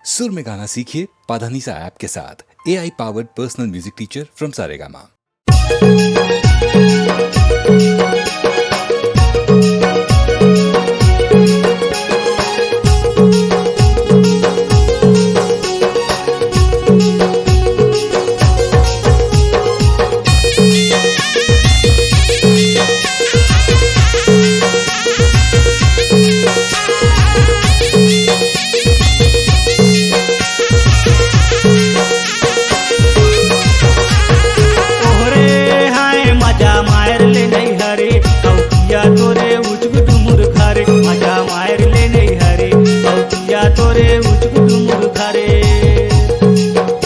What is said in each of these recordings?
सुर में गाना सीखिए पाधानीसा ऐप के साथ। AI powered personal music teacher from Saregama. तोरे उचकुट मुरखारे मजा मार ले नहीं हरे औतिया तोरे उचकुट मुरखारे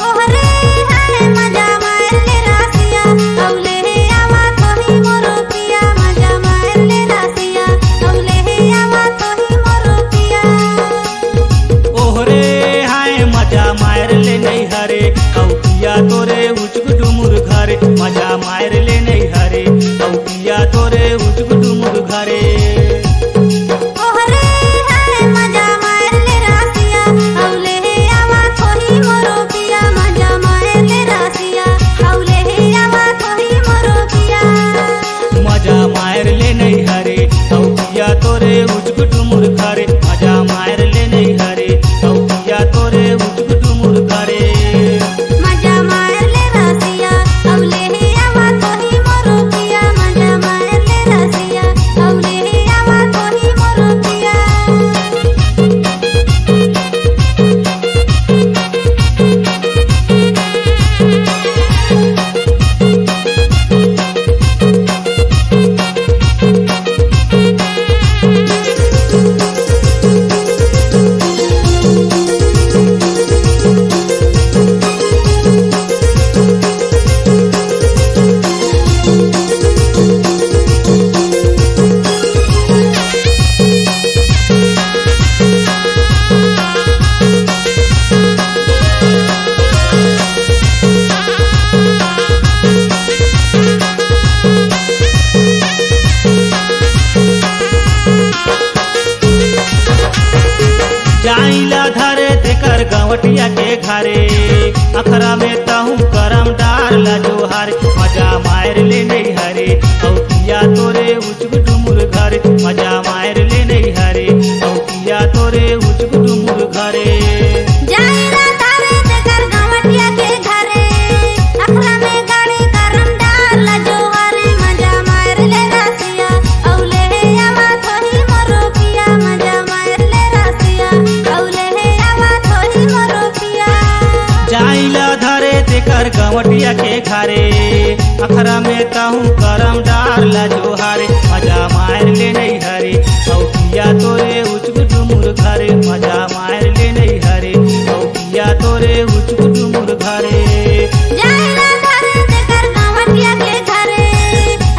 ओहरे हाय मजा मार ले रासिया औले हे आवा तोही मोरो पिया मजा मार ले रासिया औले हे आवा तोही मोरो पिया ओहरे हाय मजा मार ले नहीं हरे औतिया तोरे उचकुट मुरखारे मजा मार ले नहीं हरे औतिया तोरे उचकुट मुरखारे ओहरे हाय मजा मार ले रासिया औले हे आवा तोही मोरो पिया मजा मार ले रासिया औले हे आवा तोही मोरो पिया मजा मार ले नहीं हरे औतिया तोरे उचकुट मुरखारे मजा मार ले नहीं हरे औतिया तोरे उचकुट मुरखारे मजा मार ले रासिया औले हे आवा तोही मोरो पिया मजा मार ले रासिया औले हे आवा तोही मोरो पिया जाइला धरे तेकर गवटिया के घरे अखरा में तहु करम डारला जोहारे मजा मार ले नहीं हरे औतिया तोरे उचकुट मुरघरे मजा मार ले नहीं हरे औतिया तोरे उचकुट मुरघरे जाइला धारे तेकर गवटिया के घरे अखरा में गाड़ी करम डारला जोहारे मजा मार ले रासिया औले हे आवा तोही मोरो पिया मजा मार ले रासिया औले हे आवा तोही मोरो पिया जाइला धरे तेकर गवटिया के घरे अखरा में तहु करम डारला जोहारे मजा मार ले नहीं हरे औतिया तोरे उचकुट मुरघरे मजा मार ले नहीं हरे औतिया तोरे उचकुट मुरघरे जाइला धारे तेकर गवटिया के घरे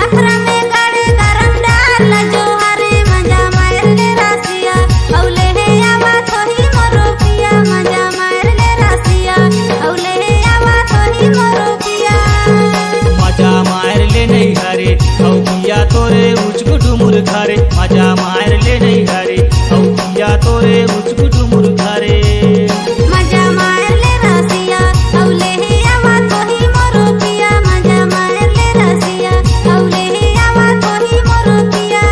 अखरा में गाड़ी करम डारला जोहारे मजा मार ले रासिया औले हे आवा तोही मोरो पिया मजा मार ले रासिया औले हे आवा तोही मोरो पिया मजा मार ले नहीं हरे औतिया तोरे उचकुट मुरघरे मजा मार ले नहीं हरे औतिया तोरे उचकुट मुरघरे मजा मार ले रासिया औले हे आवा तोही मोरो पिया मजा मार ले रासिया औले हे आवा तोही मोरो पिया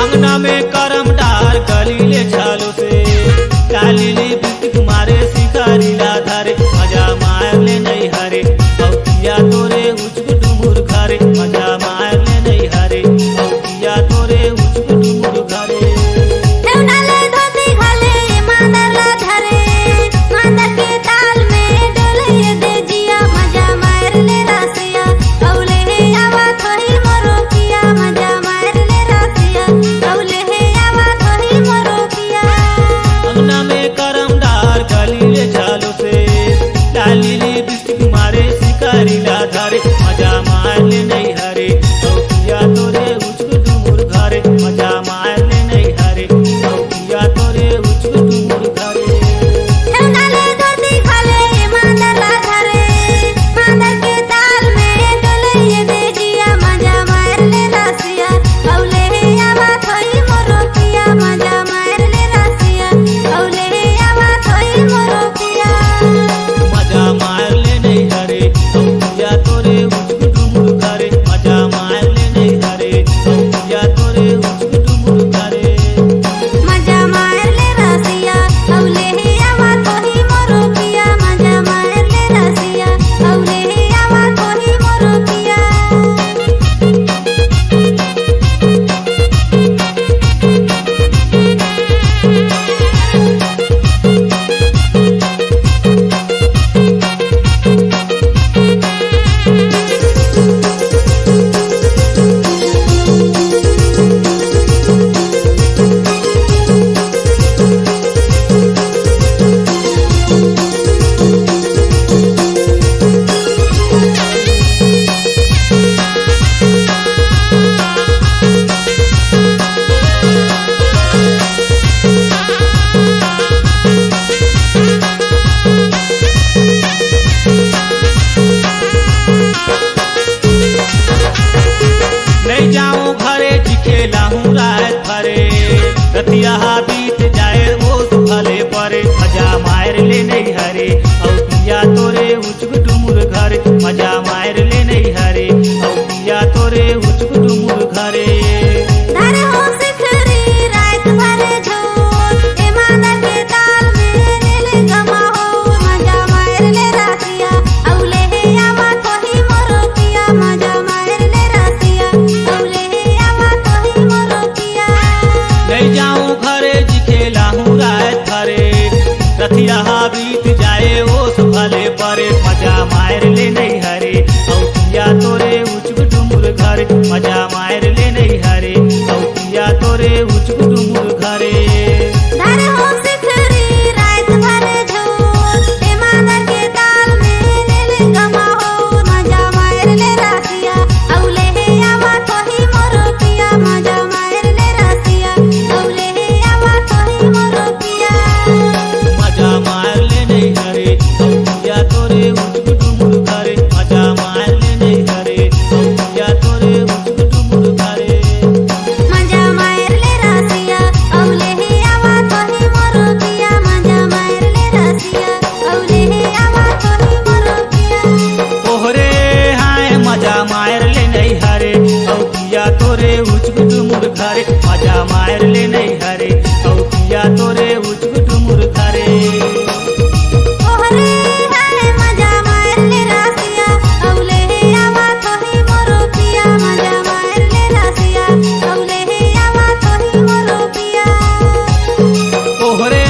अंगना में करम डार गलीले छालो से कालीले बिटिक मारे शिकारी ला धारे मजा मार ले नहीं हरे औतिया तोरे उचकुट मुरघरे मजा मार ले नहीं हरे औतिया तोरे उचकुट मुरघरे देवनाले धोती घाले मादरला रतिया बीत जाए वो सुखले परे मजा मार ले नहीं हरे औ पिया तोरे उचक डुमुर घरे मजा मार ले नहीं हरे औ पिया तोरे उचक डुमुर घरे धरे हो सिखरी रात भरे झोर ए मादल के ताल में नीले गमा हो मजा मार ले रातिया औले हे आवा कोही मोरो पिया मजा मार ले रातिया औले हे आवा कोही मोरो पिया नहीं जाऊं घरे जी खेला हूँ रात भरे रतिया बीत जाए वो सुखले परे मजा मार ले नहीं हरे औ पिया तोरे उचक डुमुर घरे मजा मार ले नहीं हरे औ पिया तोरे उचक डुमुर घरे धरे हो सिखरी रात भरे झोर ए मादल के ताल में नीले गमा हो मजा मार ले रातिया औले हे आवा कोही मोरो पिया मजा मार ले रातिया औले हे आवा कोही मोरो पिया मजा मार ले नहीं हरे औ पिया तोरे उचक डुमुर घरे मजा मार ले नहीं हरे औ पिया तोरे उचक डुमुर घरे मजा मार ले रातिया औले हे आवा कोही मोरो पिया मजा मार ले रातिया औले हे आवा कोही मोरो पिया ओहरे हाय मजा मार ले नहीं हरे औ पिया तोरे उचक डुमुर घरे मजा मार ले नहीं हरे औ पिया तोरे उचक डुमुर घरे ओहरे हाय मजा मार ले रातिया औले हे आवा कोही मोरो पिया मजा मार ले रातिया औले हे आवा कोही मोरो पिया ओहरे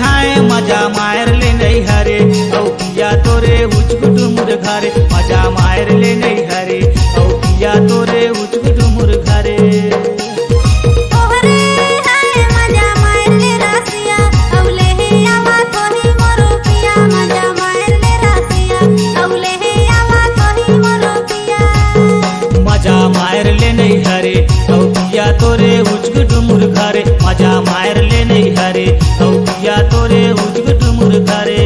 हाय मजा मार ले नहीं हरे औ पिया तोरे उचक डुमुर घरे मजा मार ले नहीं हरे औ पिया तोरे उचक डुमुर घरे ओहरे हाय मजा मार ले रातिया औले हे आवा कोही मोरो पिया मजा मार ले रातिया औले हे आवा कोही मोरो पिया मजा मार ले नहीं हरे औ पिया तोरे उचक डुमुर घरे मजा मार ले नहीं हरे औ पिया तोरे उचक डुमुर घरे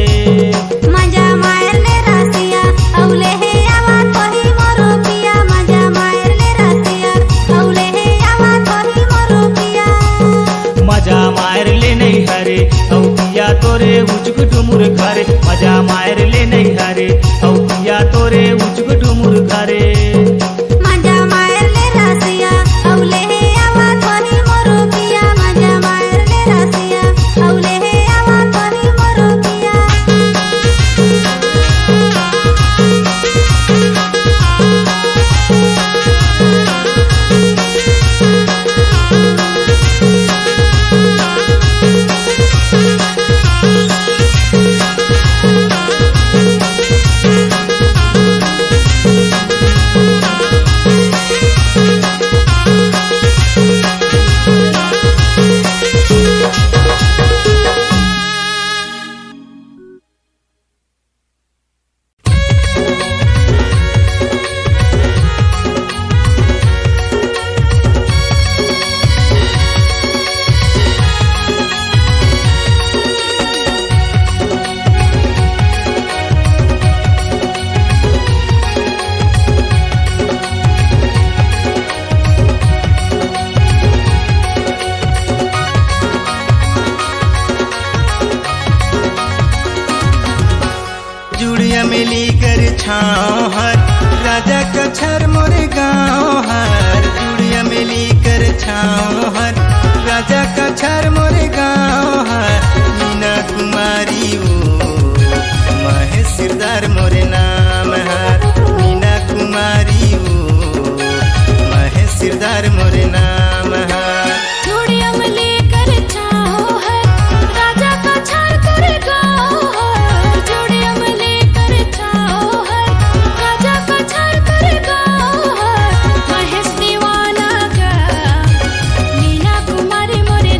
मजा मार ले रातिया औले हे आवा कोही मोरो पिया मजा मार ले रातिया औले हे आवा कोही मोरो पिया मजा मार ले नहीं हरे औ पिया तोरे उचक डुमुर घरे मजा मार ले नहीं हरे औ पिया तोरे उचक डुमुर घरे मजा मार ले रातिया औले हे आवा कोही मोरो पिया मजा मार ले रातिया औले हे आवा कोही मोरो पिया जुड़िया मिली कर छाँव हर राजा कछर मोरे गाँव हर जुड़िया मिली कर छाँव हर राजा कछर मोरे गाँव हर मीना कुमारी ओ महेश सिरदार मोरे नाम हर मीना कुमारी ओ महेश सिरदार मोरे नाम हर चूड़िया में लेकर छाओ है राजा का छाड़ कर गाओ है चूड़िया में लेकर छाओ है राजा का छाड़ कर गाओ है महेश दीवाना का मीना कुमारी मोरे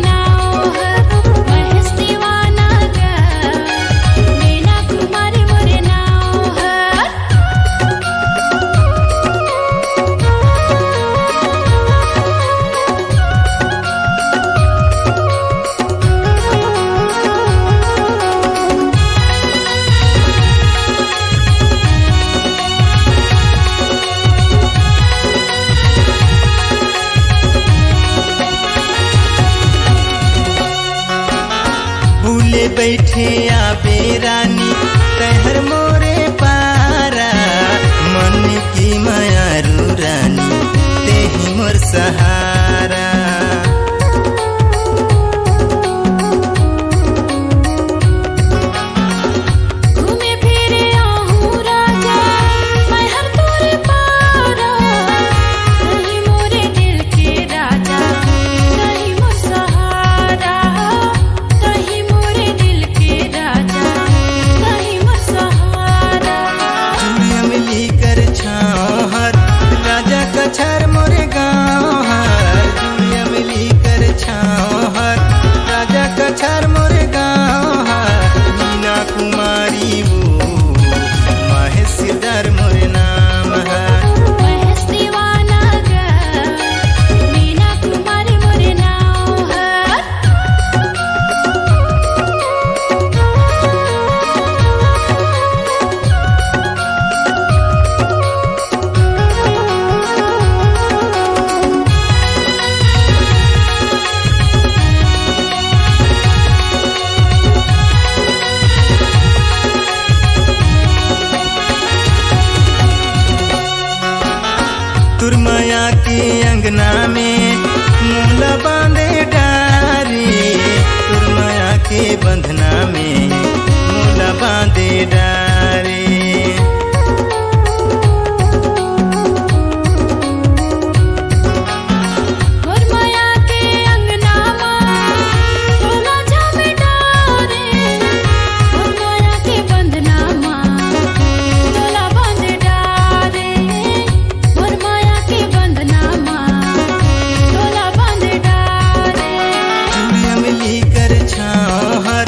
देखे आबे रानी तहर मोरे पारा मन की मायारू रानी तेही मोर सहारा। घूमे फिरे आहूँ राजा मैं हर तोरे पारा नहीं मोरे दिल के राजा नहीं मोर सहारा नहीं मोरे दिल के राजा नहीं मोर सहारा। चूड़िया मिली कर छाँव हर राजा कछर मोरे गाँव हर चूड़िया मिली कर छाँव हर राजा कछर मोरे गाँव हर मीना कुमारी वो महेशर मोरे नाम है। महेश दीवाना गा मीना कुमारी मोरे नाव है। तुरमया के अंगना में मूला बांधे डारे तुरमया के बंधना में मूला बांधे डारे। मोर माया के अंगना माँ तोला जामे डारे मोर माया के बंधना माँ तोला बांध डारे मोर माया के बंधना माँ तोला बांध डारे। चूड़िया मिली कर छाँव हर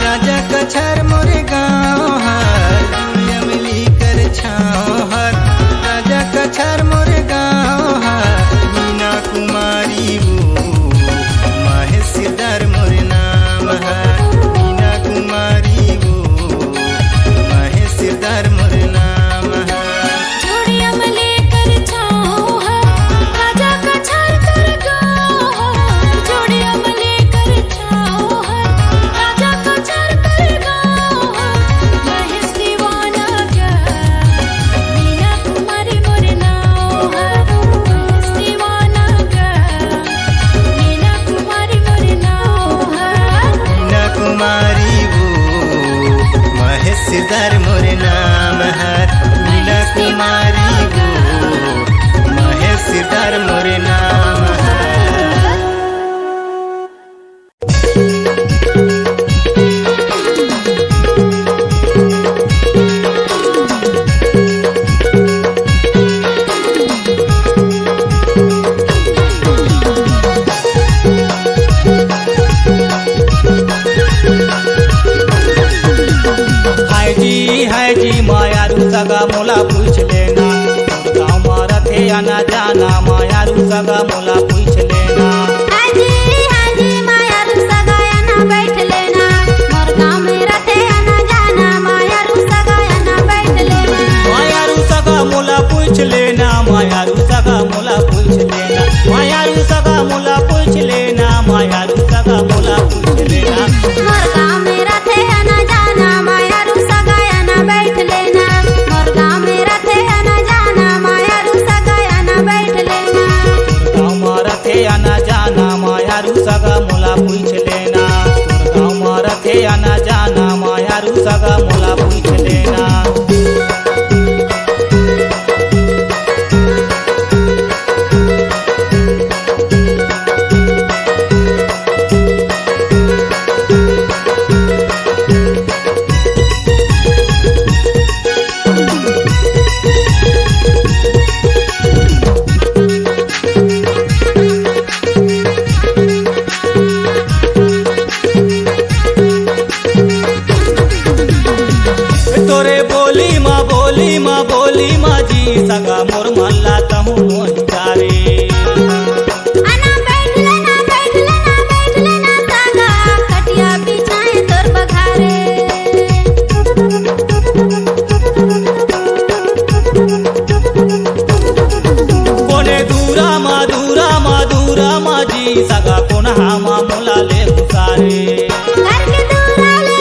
राजा कछर मोरे गाँव हर चूड़िया मिली कर छाँव हर राजा कछर मोरे गाँव हर मीना कुमारी वो महेशर मोरे नाम है। मीना कुमारी वो महेशर मोरे नाम है। चूड़िया में लेकर छाँव है राजा कछर कर गाँव है चूड़िया में लेकर छाँव है राजा कछर कर गाँव है। महेश दीवाना गा मीना कुमारी मोरे नाव है महेश दीवाना गा मीना कुमारी मोरे नाव है। मीना कुमारी वो महेशर मोरे नाम है। मीना कुमारी वो महेशर मोरे नाम है। हाय जी मायारू सगा मोला पूछ लेना गाँव मारा थे आना जाना मायारू सगा मोला पूछ लेना। हाजी हाजी माया रुसा गाया ना बैठ लेना मोर गाँव में रथे आना जाना माया रुसा गाया ना बैठ लेना। मायारू सगा मोला पूछ लेना मायारू सगा मोला पूछ लेना मायारू सगा मोला पूछ लेना मायारू सगा मोला पूछ लेना। मोर गाँव में रथे आना जाना माया रुसा गाया ना बैठ लेना मोर गाँव में रथे आना जाना माया रुसा गाया ना बैठ लेना। गाँव मारा थे आना जाना मायारू सगा मोला पूछ लेना गाँव मारा थे आना जाना मायारू सगा मोला पूछ लेना। तोरे बोली माँ जी सगा मोर मल्ला तहु मोन जारे। आना बैठ लेना सागा कटिया बिछाए तोर बघारे। कोने दूरा माँ जी सगा कोन हामा मोला ले गुसारे। घर के दूरा ले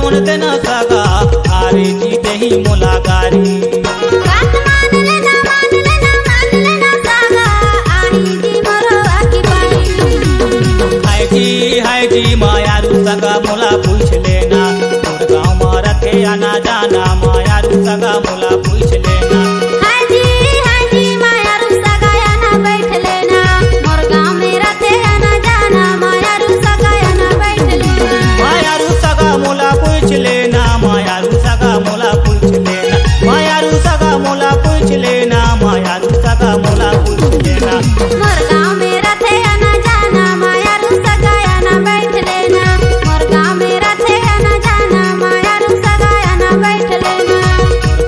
जावन देना सगा हारे जी देही मोला गारी बात मान लेना सागा आई जी मरवा की पाई हाय जी मायारू सगा मोला पूछ लेना तोर गाँव में रखे आना जाना मायारू सगा मोला पूछ लेना हाय जी मायारू सगाया ना बैठ लेना मोर गाँव में रथे आना जाना मायारू सगाया ना बैठ लेना मायारू सगा मोला पूछ लेना मायारू सगा मोला पूछ लेना मायारू सगा मोला पूछ लेना मायारू सगा मोला पूछ लेना मोर गाँव में रथे आना जाना मायारू सगाया ना बैठ लेना मोर गाँव में रथे आना जाना मायारू सगाया ना बैठ लेना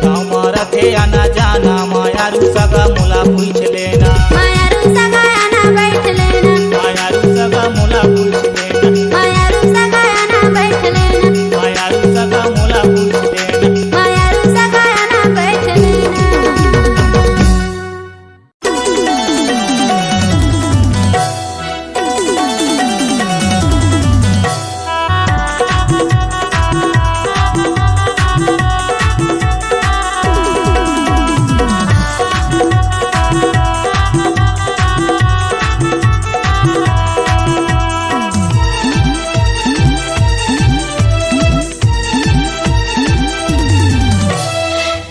गाँव में रथे आना जाना मायारू सगा मोला पूछ लेना मायारू सगाया ना बैठ लेना मायारू सगा मोला पूछ लेना मायारू सगाया ना बैठ लेना मायारू सगा मोला पूछ लेना मायारू सगाया ना बैठ लेना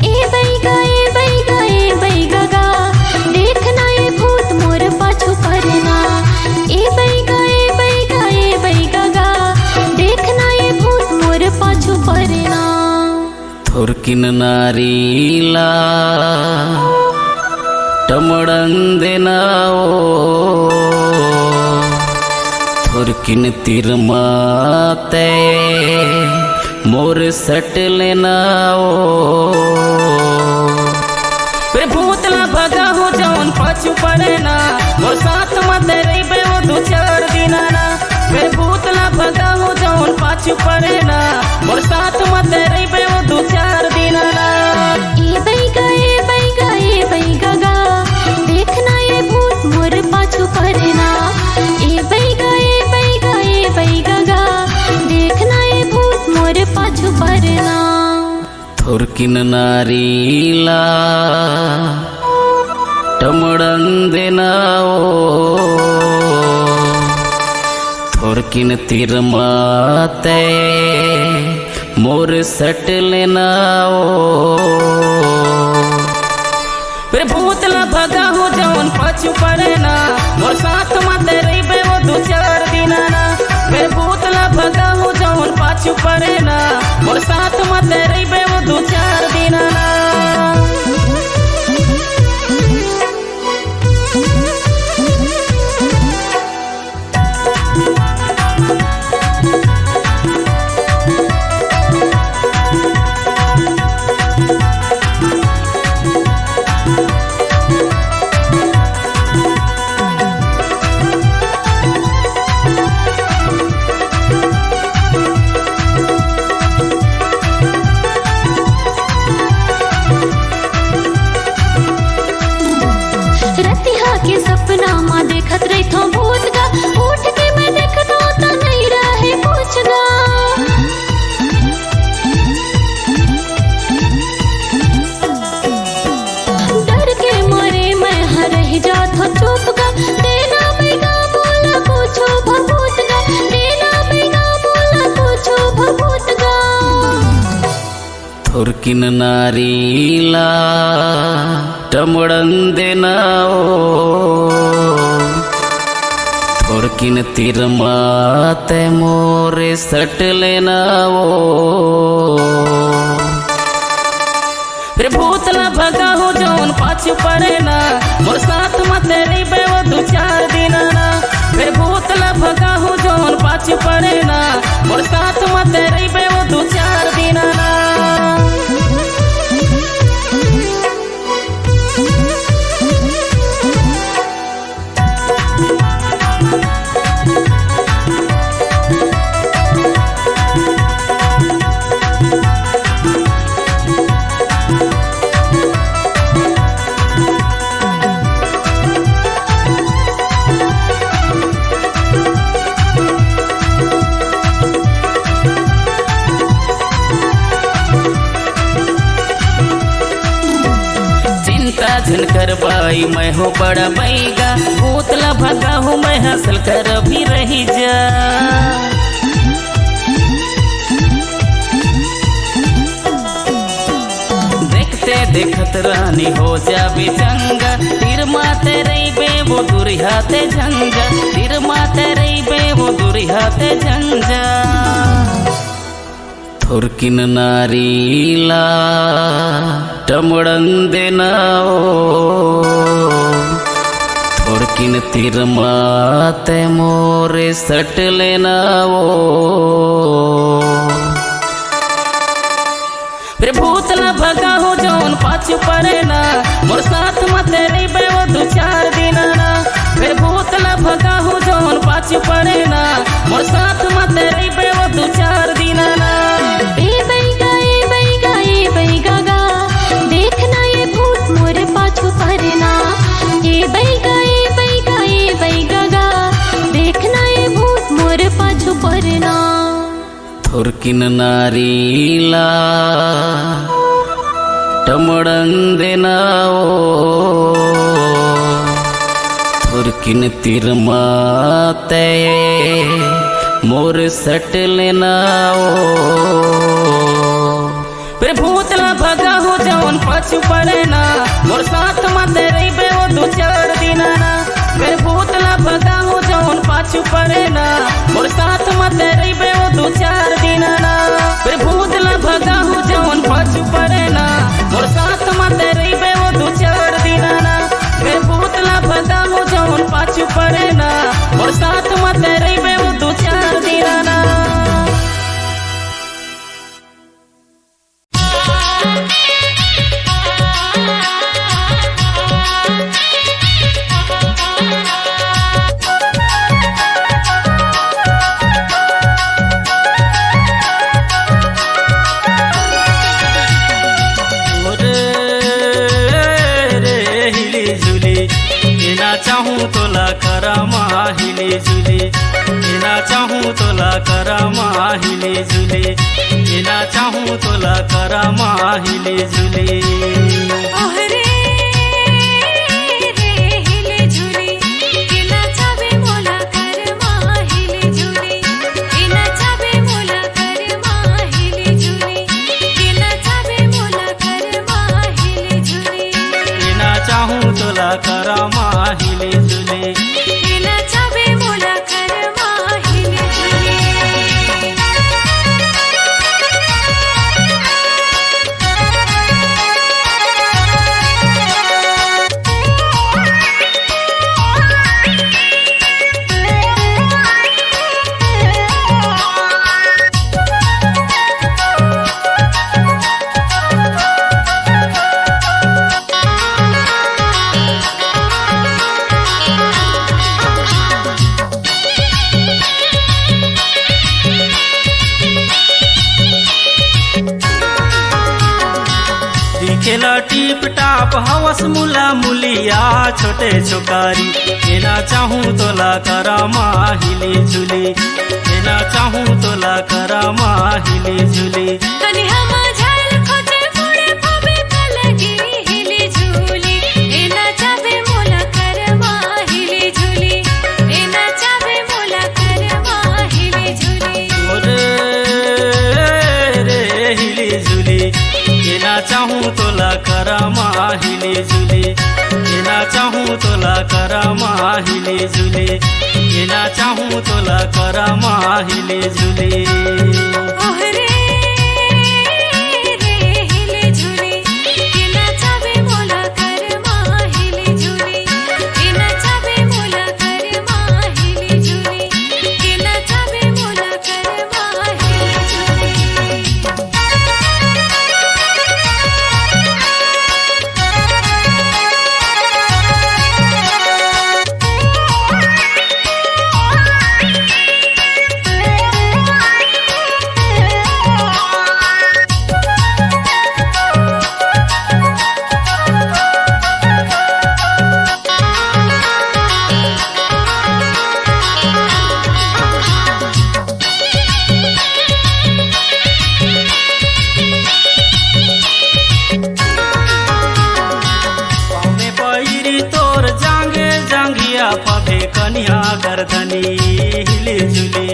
ए बैगा गा देखना ये भूत मोर पाछू परना ए बैगा गा देखना ये भूत मोर पाछू परना थुर्किन नारीला टमड़ंदेनाओ थुर्किन तिरमाते मोर सट लेनाओ रे भूतला भगा हो जौन पाछू पड़ेना मोर साथ मत रही वो दो चार दिना ना रे भूतला भगा हो जौन पाछू पड़ेना मोर साथ मत रही वो दो चार दिना ना ए बैगा गा देखना ये भूत मोर पाछू परना ए बैगा गा देखना ये भूत मोर पाछू परना थुर्किन नारीला टमड़ंदेनाओ थुर्किन तिरमाते मोर सट लेनाओ रे भूतला भगा हो जौन पाछू पड़ेना मोर साथ मत रही वो दो चार दिना ना रे भूतला भगा हो जौन पाछू पड़ेना मोर साथ मत रही वो दो चार दिना ना रतिहा के सपना माँ देखत रही थो भूत गा उठ के मैं देखता तो नहीं रहे कुछ गा डर के मारे मैं हर ही जात हो चुप गा देना बैगा बोला कुछ भभूत गा देना बैगा बोला कुछ भभूत गा थुर्किन नारीला टमड़ंदेनाओ थुर्किन तिरमाते मोरे सट लेनाओ रे भूतला भगा हो जौन पाछू पड़ेना मोर साथ मत रही वो दो चार दिना ना रे भूतला भगा हो जौन पाछू पड़ेना मोर साथ मत रही वो दो चार दिना ना झन कर बाई मैं हो बड़ा बैगा भूतला भगा हूँ मैं हंसल कर भी रही जा। देखते देखत रानी हो जाबे चंगा तीर माते रही बे वो दुरिहाते झंझा तीर माते रही बे वो दुरिहाते झंझा। थुरकिन नारीला टमड़न देनाओ थुरकिन तीर माते मोरे सट लेनाओ। फिर भूतला भगा हो जौन पाछू पड़े ना मोर साथ मत रही बे वो दो चार दिन ना। फिर भूतला भगा हो जौन पाछू पड़े ना मोर साथ मत रही बे वो दो चार दिन ना। ए बैगा गा देखना ये भूत मोरे पाछू पड़ना। ए बैगा गा देखना ये भूत मोरे पाछू पड़ना। थुरकिन नारीला टमड़न देनाओ थुरकिन तीर माते मोर सट लेनाओ। फिर भूतला भगा हो जौन पाछू पड़े ना मोर साथ मत रही बे वो दो चार दिन ना। फिर भूतला भगा हो जौन पाछू पड़े ना मोर साथ मत रही बे वो दो चार दिन ना। फिर भूतला भगा हो जौन पाछू पड़े ना मोर साथ मत रही बे वो दो चार दिन ना। फिर भूतला भगा हो जौन पाछू पड़े ना मोर साथ मत रही बे वो दो चार दिन ना। चाहूँ तोला करामा हिले झूले एना चाहूँ तोला करामा हिले झूले एना चाहूँ तोला करामा हिले झूले। ओहरे रे हिले झूले एना चाबे मोला करमा हिले झूले एना चाबे मोला करमा हिले झूले एना चाबे मोला करमा हिले झूले एना चाहूँ तोला करामा हिले झूले एना चाबे मोला करमा हिले झूले। खेला टीप टाप हवस मुला मुलिया छोटे छोकारी एना चाहूँ तोला करामा हिले झूले एना चाहूँ तोला करामा हिले झूले। कनी हम झाल खोजे मुड़े फबे पलगी हिले झूले एना चाबे मोला करमा हिले झूले एना चाबे मोला करमा हिले झूले। रे हिले झूले एना चाहूँ तोला करामा हिले झूले एना चाहूँ तोला करामा हिले झूले एना चाहूँ तोला करामा हिले झूले। ओहरे रे हिले झूले एना चाबे मोला करमा हिले झूले एना चाबे मोला करमा हिले झूले एना चाबे मोला करमा हिले झूले। कनिया गर्दनी हिली झुली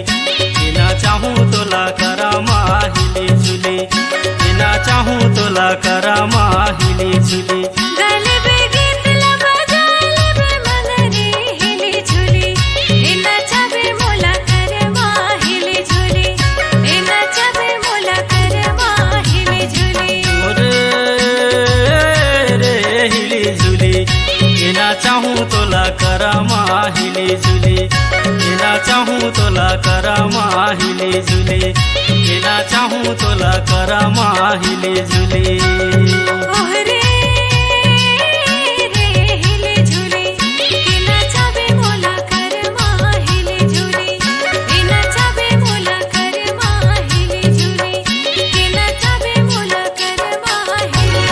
बिना चाहूँ तोला करामा हिली झुली बिना चाहूँ तोला करामा हिली झुली गले पे गीत लगा जाले बे मगरी हिली झुली बिना चाबे मोला करवा हिली झुली बिना चाबे मोला करवा हिली झुली रे हिली झुली बिना चाहूँ तोला करामा हिली झुली बिना चाहूँ तोला करामा हिली झुली बिना चाहूँ तोला करामा हिली झुली ओहरे रे हिली झुली बिना चाबे मोला करवा हिली झुली बिना चाबे मोला करवा हिली झुली बिना चाबे मोला करवा हिली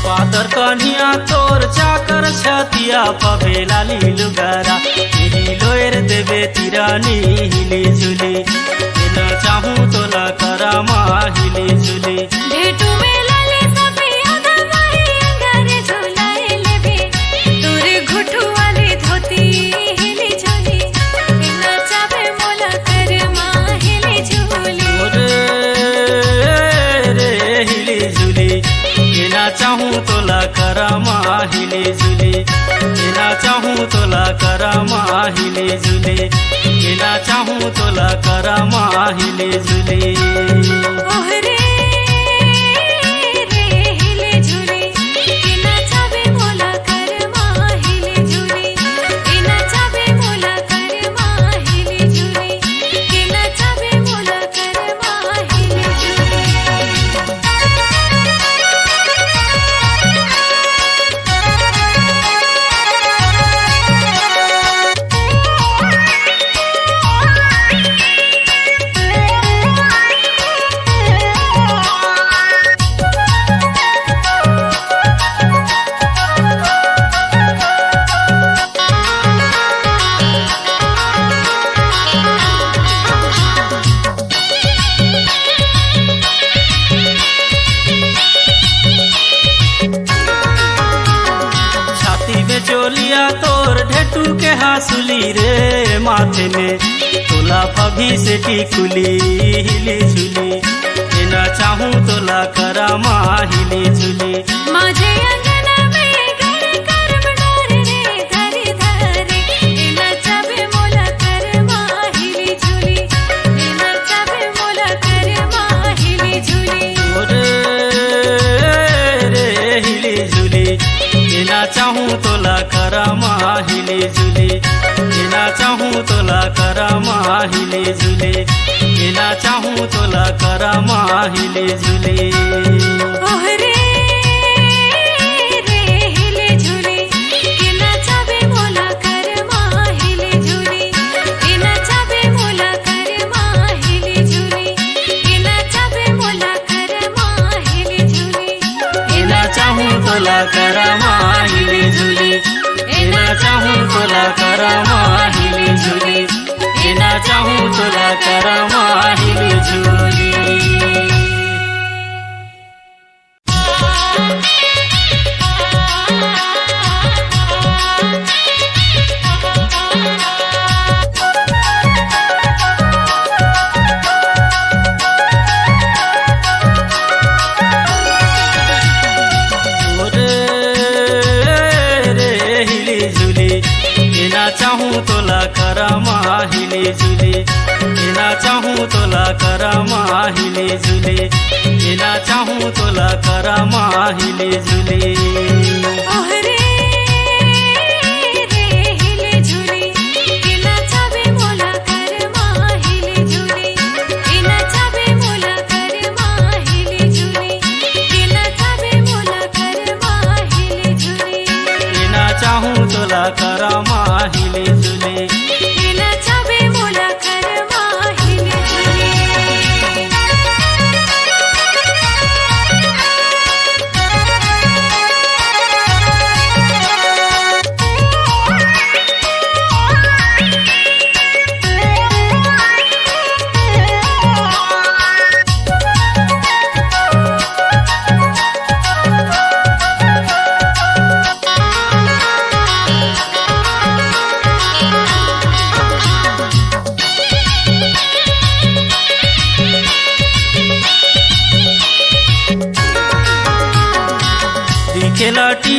पातर कन्या तोर चाकर छतिया पवेला लीलुगरा हिली लोएर देवे तिरानी हिली झुली बिना चाहूँ तोला करामा हिली झुली भेटू मेला ले सपिया दवाई अंगारे झोलाए लेबे तोरे घुटू वाली धोती हिली झोली बिना चाबे मोला करवा हिली झोली रे हिली झुली बिना चाहूँ तोला करामा हिली झुली बिना चाहूँ तोला करामा हिली झुली बिना चाहूँ तोला करामा हिली झुली ओहरे रे हिली झुली बिना चाबे मोला करवा हिली झुली बिना चाबे मोला करवा हिली झुली बिना चाबे मोला करवा हिली झुली छाती में चोलिया तोर ढेटू के हासुली रे माथे में तोला पभी से टिकुली हिली झुली बिना चाहूँ तोला करामा हिली झुली माझे अंगना में घर कर बनार रे धरी धरी बिना चाबे मोला करवा हिली झुली बिना चाबे मोला करवा हिली झुली रे हिली झुली बिना चाहूँ तोला करामा हिली झुली बिना चाहूँ तोला करामा हिली झुली बिना चाहूँ तोला करामा हिली झुली ओहरे रे हिली झुली बिना चाबे मोला करवा हिली झुली बिना चाबे मोला करवा हिली झुली बिना चाबे मोला करवा हिली झुली बिना चाहूँ तोला करामा हिली झुली बिना चाहूँ तोला करामा हिली झुली बिना चाहूँ तोला करामा हिली झुली रे हिली झुली बिना चाहूँ तोला करामा हिली झुली बिना चाहूँ तोला करामा हिली झुली बिना चाहूँ तोला करामा हिली झुली ओहरे रे हिली झुली बिना चाबे मोला करवा हिली झुली बिना चाबे मोला करवा हिली झुली बिना चाबे मोला करवा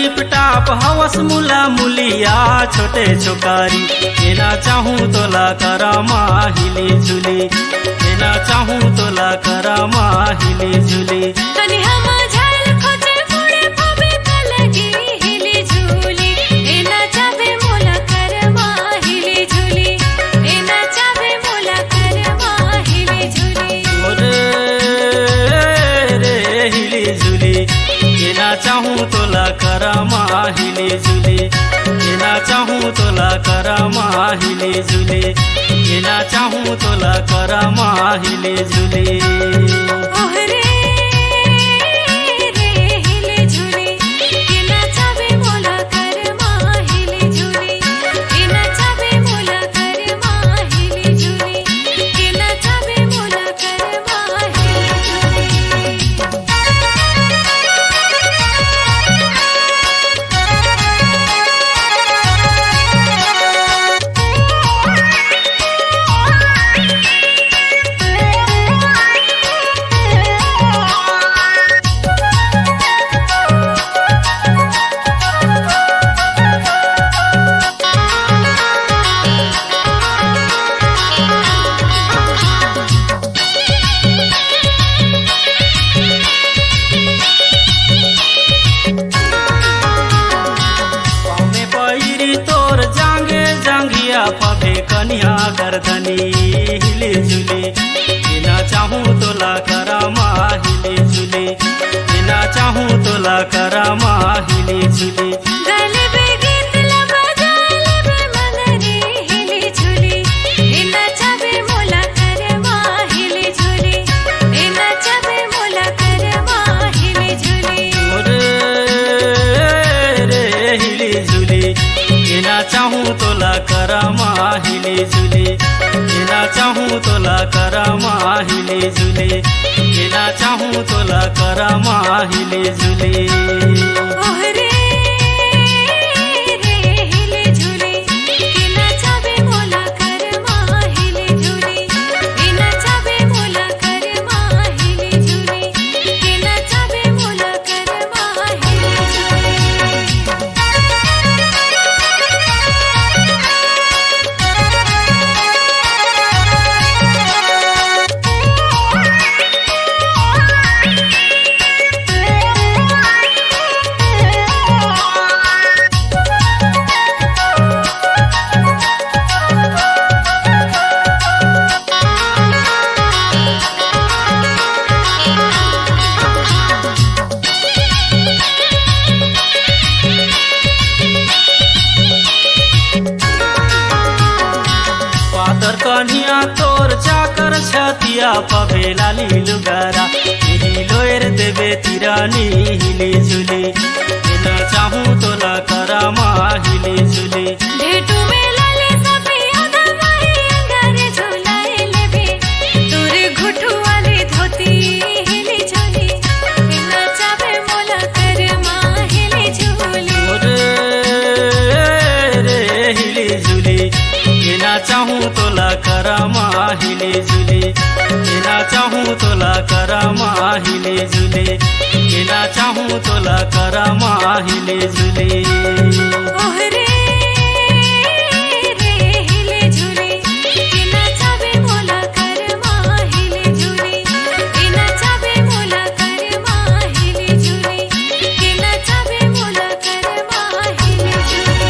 टिप टाप हवस मुला मुलिया छोटे छोकारी एना चाहूँ तोला करामा हिली झुली एना चाहूँ तोला करामा हिली झुली कनी हम झाल खोजे मोड़े पबे कलगी हिली झूली एना चाबे मोला करमा हिली झूली एना चाबे मोला करमा हिली झूली रे हिली झुली एना चाहूँ तोला करामा हिली झुली एना चाहूँ तोला करामा हिली झुली एना चाहूँ तोला करामा हिली झुली ओहरे रे हिली झूली एना चाबे मोला करमा हिली झूली एना चाबे मोला करमा हिली झूली एना चाबे मोला करमा हिली झूली पामे पैरी तोर जांगे जांगिया पबे कनिया गर्दनी हिली झुली एना चाहूँ तोला करामा हिली झुली एना चाहूँ तोला करामा हिली झुली गले पे गीत लगा जाले पे मगरी हिली झूली एना चाबे मोला करमा हिली झूली एना चाबे मोला करमा हिली झूली रे हिली झुली एना चाहूँ तोला करामा हिली झुली एना चाहूँ तोला करामा हिली झुली एना चाहूँ तोला करामा हिली झुली ओहरे रे हिली झूली एना चाबे मोला करमा हिली झूली एना चाबे मोला करमा हिली झूली एना चाबे मोला करमा हिली झूली पातर कन्हिया तोर चाकर छतिया पबे लाली लुगारा हिली लोएर देवे तिरानी हिली झुली एना चाहूँ तोला करामा हिली झुली भेटू में लाले सफिया दमाही अंगारे झोलाए लेबे तोरे घुटू वाले धोती हिली झोली एना चाबे मोला करमा हिली झोली रे हिली झुली एना चाहूँ तोला करामा हिली झुली एना चाहूँ तोला करामा हिली झुली एना चाहूँ तोला करामा हिली झुली ओहरे रे हिली झूली एना चाबे मोला करमा हिली झूली एना चाबे मोला करमा हिली झूली एना चाबे मोला करमा हिली झूली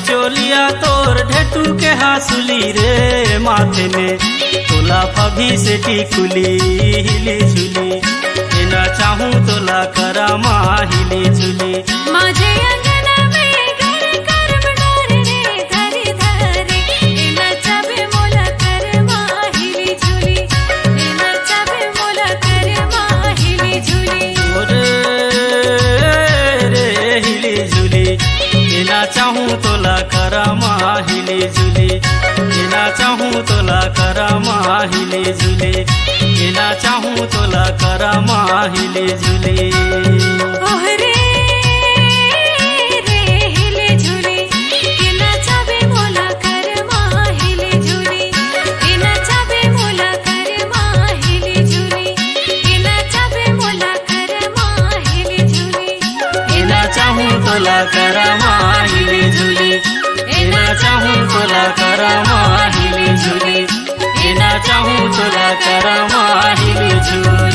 चोलिया तोर ढेटू के हासुली रे माथे में तोला फभी से टिकुली हिली झुली एना चाहूँ तोला करामा हिली झुली माझे अंगना में घर कर बनार रे धरी धरी एना चाबे मोला करमा हिली झुली एना चाबे मोला हिले झूले केना चाहूँ तोला करमा हिले झूले ओहरे रे हिले झूले केना चाबे मोला करमा हिले झूले केना चाबे मोला करमा हिले झूले केना चाबे मोला करमा हिले झूले केना चाहूँ तोला करमा हिले झूले केना चाहूँ तोला करमा हिले झूले केना चाहूँ तोला करमा हिले झूले